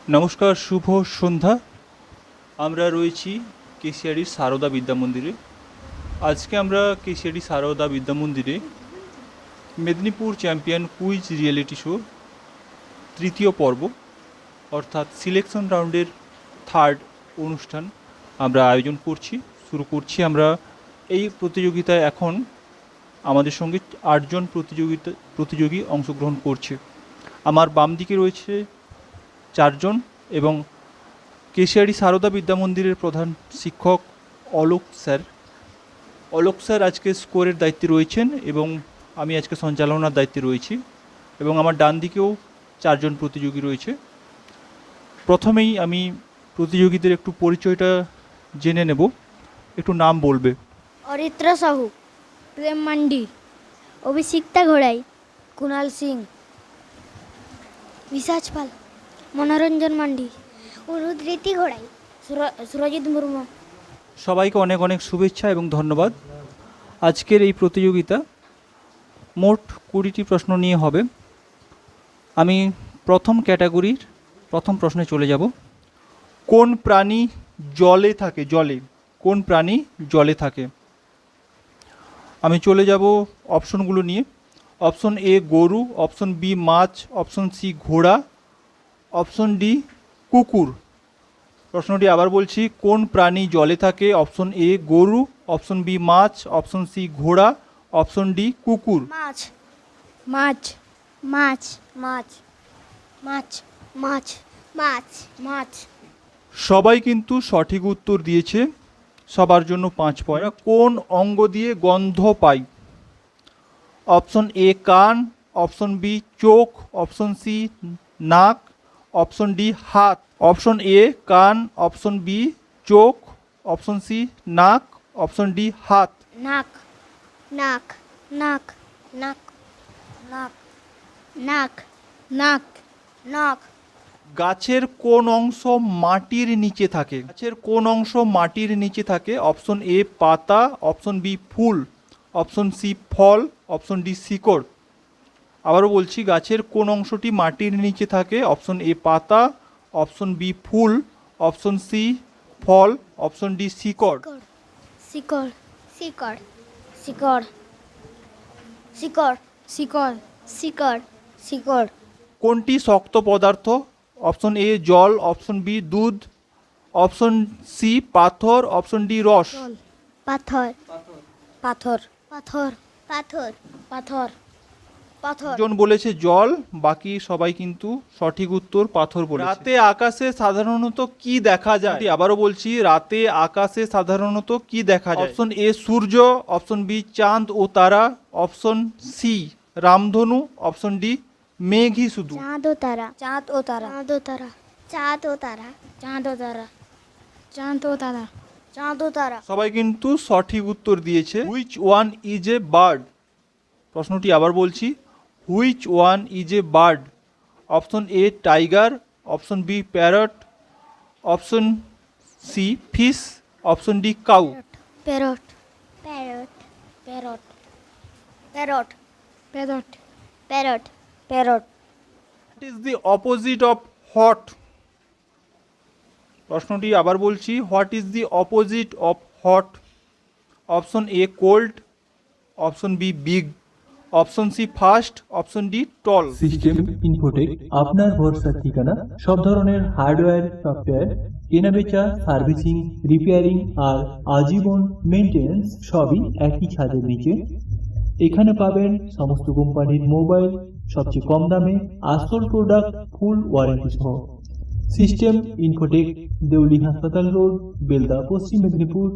নমস্কার, শুভ সন্ধ্যা। আমরা রয়েছি কেশিয়াড়ির সারদা বিদ্যা মন্দিরে। আজকে আমরা কেশিয়াড়ি সারদা বিদ্যা মন্দিরে Medinipur champion quiz reality show তৃতীয় পর্ব অর্থাৎ সিলেকশন রাউন্ডের থার্ড অনুষ্ঠান আমরা আয়োজন করছি, শুরু করছি আমরা। এই প্রতিযোগিতায় এখন আমাদের সঙ্গে 8 জন প্রতিযোগী অংশগ্রহণ করছে। আমার বাম দিকে রয়েছে 4 জন এবং কেশিয়াড়ি সারদা বিদ্যা মন্দিরের প্রধান শিক্ষক অলোক স্যার আজকে স্কোরের দায়িত্বে রয়েছেন এবং আমি আজকে সঞ্চালনার দায়িত্বে রয়েছি এবং আমার ডান দিকেও 4 জন প্রতিযোগী রয়েছে। প্রথমেই আমি প্রতিযোগীদের একটু পরিচয়টা জেনে নেব। একটু নাম বলবে। অরিত্রা সাহু, প্রেম মান্ডি, অভিষিক্তা ঘোড়াই, কুণাল সিং, বিশাজ পাল, মনোরঞ্জন মান্ডি, অনুধৃতি ঘোড়াই, সুরজিৎ মুর্মু। সবাইকে অনেক অনেক শুভেচ্ছা এবং ধন্যবাদ। আজকের এই প্রতিযোগিতা মোট 20টি প্রশ্ন নিয়ে হবে। আমি প্রথম ক্যাটাগরির প্রথম প্রশ্নে চলে যাব। কোন প্রাণী জলে থাকে? কোন প্রাণী জলে থাকে? আমি চলে যাব অপশনগুলো নিয়ে। অপশন এ গরু, অপশন বি মাছ, অপশন সি ঘোড়া, অপশন ডি কুকুর। প্রশ্নটি আবার বলছি, কোন প্রাণী জলে থাকে? অপশন এ গরু, অপশন বি মাছ, অপশন সি ঘোড়া, অপশন ডি কুকুর। মাছ, মাছ, মাছ, মাছ, মাছ, মাছ, মাছ, মাছ। সবাই কিন্তু সঠিক উত্তর দিয়েছে, সবার জন্য 5 পয়েন্ট। কোন অঙ্গ দিয়ে গন্ধ পাই? অপশন এ কান, অপশন বি চোখ, অপশন সি নাক, অপশন ডি হাত। অপশন এ কান, অপশন বি চোখ, অপশন সি নাক, অপশন ডি হাত। নাক, নাক, নাক, নাক, নাক, নাক, নাক, নাক। গাছের কোন অংশ মাটির নিচে থাকে? গাছের কোন অংশ মাটির নিচে থাকে? অপশন এ পাতা, অপশন বি ফুল, অপশন সি ফল, অপশন ডি শিকড়। আবারও বলছি, গাছের কোন অংশটি মাটির নিচে থাকে? অপশন এ পাতা, অপশন বি ফুল, অপশন সি ফল, অপশন ডি শিকড়। শিকড়, শিকড়, শিকড়, শিকড়, শিকড়, শিকড়, শিকড়। কোনটি শক্ত পদার্থ? অপশন এ জল, অপশন বি দুধ, অপশন সি পাথর, অপশন ডি রস। পাথর, পাথর, পাথর, পাথর, পাথর, পাথর। জন বলেছে জল, বাকি সবাই কিন্তু সঠিক উত্তর পাথর বলেছে। রাতে আকাশে সাধারণত কি দেখা যায়? আবারও বলছি, রাতে আকাশে সাধারণত কি দেখা যায়? অপশন এ সূর্য, অপশন বি চাঁদ ও তারা, অপশন সি রামধনু, অপশন ডি মেঘই শুধু। চাঁদ ও তারা, চাঁদ ও তারা, চাঁদ ও তারা, চাঁদ ও তারা, চাঁদ ও তারা, চাঁদ ও তারা, চাঁদ ও তারা। সবাই কিন্তু সঠিক উত্তর দিয়েছে। Which one is a bird? প্রশ্নটি আবার বলছি, which one is a bird? Option A tiger, option B parrot, option C fish, option D cow. Parrot, parrot, parrot, parrot, parrot, parrot, parrot. What is the opposite of hot? প্রশ্নটি আবার বলছি, what is the opposite of hot? Option A cold, option B big, option C fast, option D tall. System infotech আপনার ভরসার ঠিকানা। সব ধরনের hardware, software কেনাবেচা, servicing, repairing আর আজীবন মেইনটেনেন্স সবই একই ছাদের নিচে। এখানে পাবেন সমস্ত কোম্পানির মোবাইল সবচেয়ে কম দামে, আসল প্রোডাক্ট ফুল ওয়ারেন্টি সহ। সিস্টেম ইনফোটেক, দেউলি হাসপাতাল রোড, বেলদা, পশ্চিম মেদিনীপুর।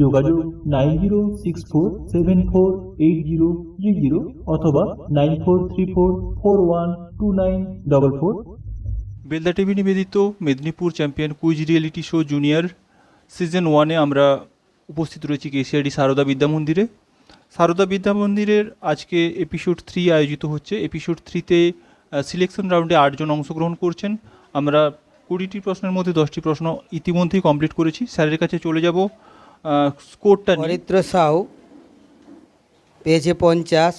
যোগাযোগ 9064748030 অথবা 9434412944। বেলদা টিভি নিবেদিত Medinipur champion quiz reality show junior season 1-এ আমরা উপস্থিত রয়েছি কেশিয়াড়ি সারদা বিদ্যা মন্দিরে। সারদা বিদ্যা মন্দিরের আজকে এপিসোড 3 আয়োজিত হচ্ছে। এপিসোড 3-তে সিলেকশন রাউন্ডে 8 জন অংশগ্রহণ করছেন। আমরা 20টি প্রশ্নের মধ্যে 10টি প্রশ্ন ইতিমধ্যেই কমপ্লিট করেছি। স্যারের কাছে চলে যাব স্কোরটা নিয়ে। অরিত্র সাউ পেয়েছে 50,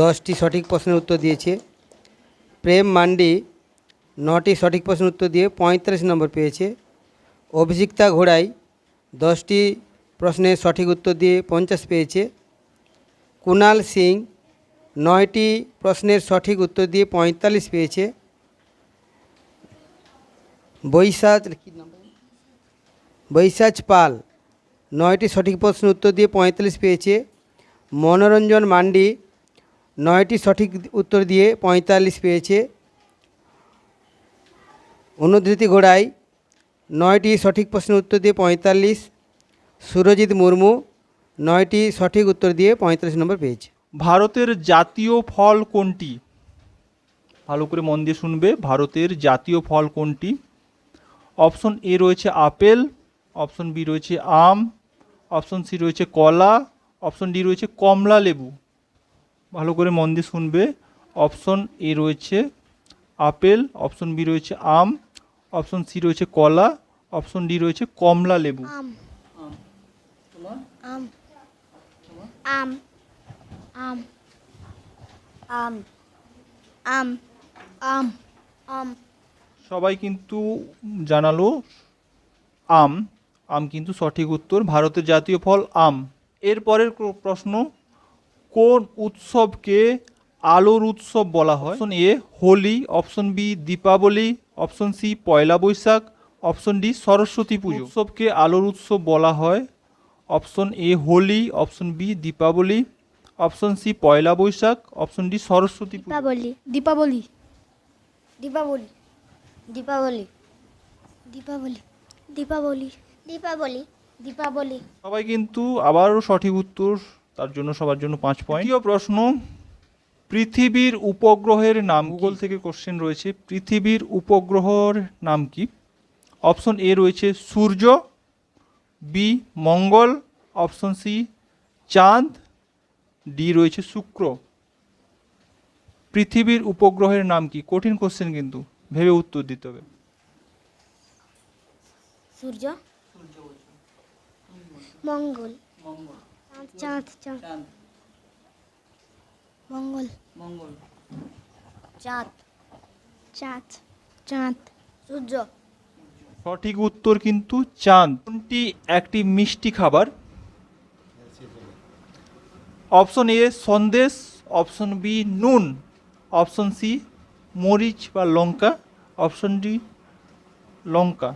10টি সঠিক প্রশ্নের উত্তর দিয়েছে। প্রেম মান্ডি 9টি সঠিক প্রশ্নের উত্তর দিয়ে 45 নম্বর পেয়েছে। অভিষিক্তা ঘোড়াই 10টি প্রশ্নের সঠিক উত্তর দিয়ে 50 পেয়েছে। কুনাল সিং 9টি প্রশ্নের সঠিক উত্তর দিয়ে 45 পেয়েছে। বৈশাখ পাল 9টি সঠিক প্রশ্নের উত্তর দিয়ে 45 পেয়েছে। মনোরঞ্জন মান্ডি 9টি সঠিক উত্তর দিয়ে 45 পেয়েছে। অনুধৃতি ঘোড়াই 9টি সঠিক প্রশ্নের উত্তর দিয়ে 45। সুরজিৎ মুর্মু 9টি সঠিক উত্তর দিয়ে 45 নম্বর পেয়েছে। ভারতের জাতীয় ফল কোনটি? ভালো করে মন দিয়ে শুনবে, ভারতের জাতীয় ফল কোনটি? অপশন এ রয়েছে আপেল, অপশন বি রয়েছে আম, অপশন সি রয়েছে কলা, অপশন ডি রয়েছে কমলা লেবু। ভালো করে মন দিয়ে শুনবে। অপশন এ রয়েছে আপেল, অপশন বি রয়েছে আম, অপশন সি রয়েছে কলা, অপশন ডি রয়েছে কমলা লেবু। আম আম আম আম আম আম আম আম সবাই কিন্তু জানালো আম। আম কিন্তু সঠিক উত্তর। ভারতের জাতীয় ফল আম। এরপরের প্রশ্ন, কোন উৎসবকে আলোর উৎসব বলা হয়? Option A Holi, option B Deepavali, option C Poila Baisakh, option D Saraswati Puja. উৎসবকে আলোর উৎসব বলা হয়। Option A Holi, option B Deepavali, option C Poila Baisakh, option D Saraswati Puja. Deepavali Deepavali Deepavali Deepavali Deepavali Deepavali Deepavali সবাই কিন্তু আবারও সঠিক উত্তর, তার জন্য সবার জন্য 5 পয়েন্ট। দ্বিতীয় প্রশ্ন, পৃথিবীর উপগ্রহের নাম? গুগল থেকে কোশ্চেন রয়েছে, পৃথিবীর উপগ্রহের নাম কি? অপশন এ রয়েছে সূর্য, বি মঙ্গল, অপশন সি চাঁদ, ডি রয়েছে শুক্র। পৃথিবীর উপগ্রহের নাম কি? কঠিন কোশ্চেন, কিন্তু ভেবে উত্তর দিতে হবে। সূর্য মঙ্গল চাঁদ চাঁদ মঙ্গল চাঁদ চাঁদ চাঁদ সূর্য। সঠিক উত্তর কিন্তু চাঁদ। কোনটি একটি মিষ্টি খাবার? Option A sandesh, option B নুন, অপশন সি মরিচ বা লঙ্কা, অপশন ডি লঙ্কা।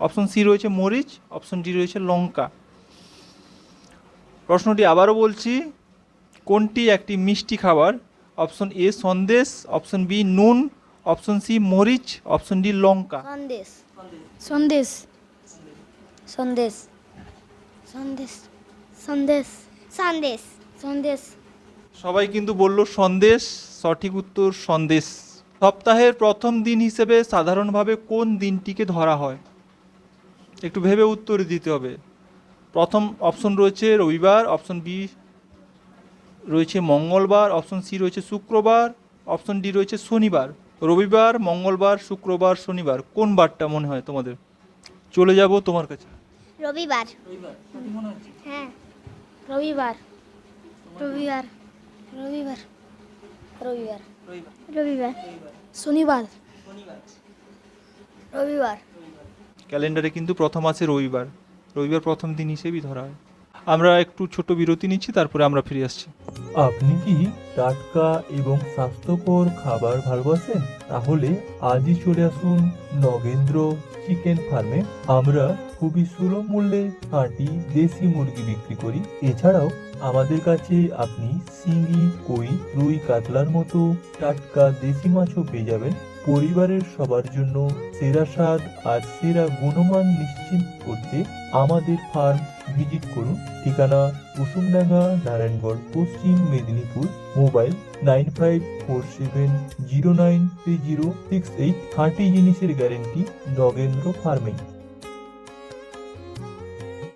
অপশন সি রয়েছে মরিচ, অপশন ডি রয়েছে লঙ্কা। প্রশ্নটি আবারও বলছি, কোনটি একটি মিষ্টি খাবার? Option A sandesh, option B নুন, অপশন সি মরিচ, অপশন ডি লঙ্কা। সন্দেশ সন্দেশ সন্দেশ সন্দেশ সন্দেশ সন্দেশ সন্দেশ সবাই কিন্তু বলল সন্দেশ। সঠিক উত্তর সন্দেশ। সপ্তাহের প্রথম দিন হিসেবে সাধারণভাবে কোন দিনটিকে ধরা হয়? একটু ভেবে উত্তর দিতে হবে। প্রথম অপশন রয়েছে রবিবার, অপশন বি রয়েছে মঙ্গলবার, অপশন সি রয়েছে শুক্রবার, অপশন ডি রয়েছে শনিবার। রবিবার, মঙ্গলবার, শুক্রবার, শনিবার, কোন বারটা মনে হয় তোমাদের? চলে যাব তোমার কাছে। রবিবার হ্যাঁ রবিবার রবিবার রবিবার রবিবার রবিবার শনিবার রবিবার। ক্যালেন্ডারে কিন্তু প্রথম আছে রবিবার। রবিবার প্রথম দিন হিসেবেই ধরা হয়। আমরা একটু ছোট বিরতি নিচ্ছি, তারপরে আমরা ফিরে আসছি। আপনি কি টাটকা এবং স্বাস্থ্যকর খাবার ভালোবাসেন? তাহলে আজই চলে আসুন নগেন্দ্র চিকেন ফার্মে। আমরা খুবই সুলভ মূল্যে খাঁটি দেশি মুরগি বিক্রি করি। এছাড়াও আমাদের কাছে আপনি শিঙি, কই, রুই, কাতলার মতো টাটকা দেশি মাছও পেয়ে যাবেন। পরিবারের সবার জন্য সেরা স্বাদ আর সেরা গুণমান নিশ্চিত করতে আমাদের ফার্ম ভিজিট করুন। ঠিকানা কুসুমডাঙ্গা, নারায়ণগড়, পশ্চিম মেদিনীপুর। মোবাইল 9547093068। খাঁটি জিনিসের গ্যারেন্টি নগেন্দ্র ফার্মিং।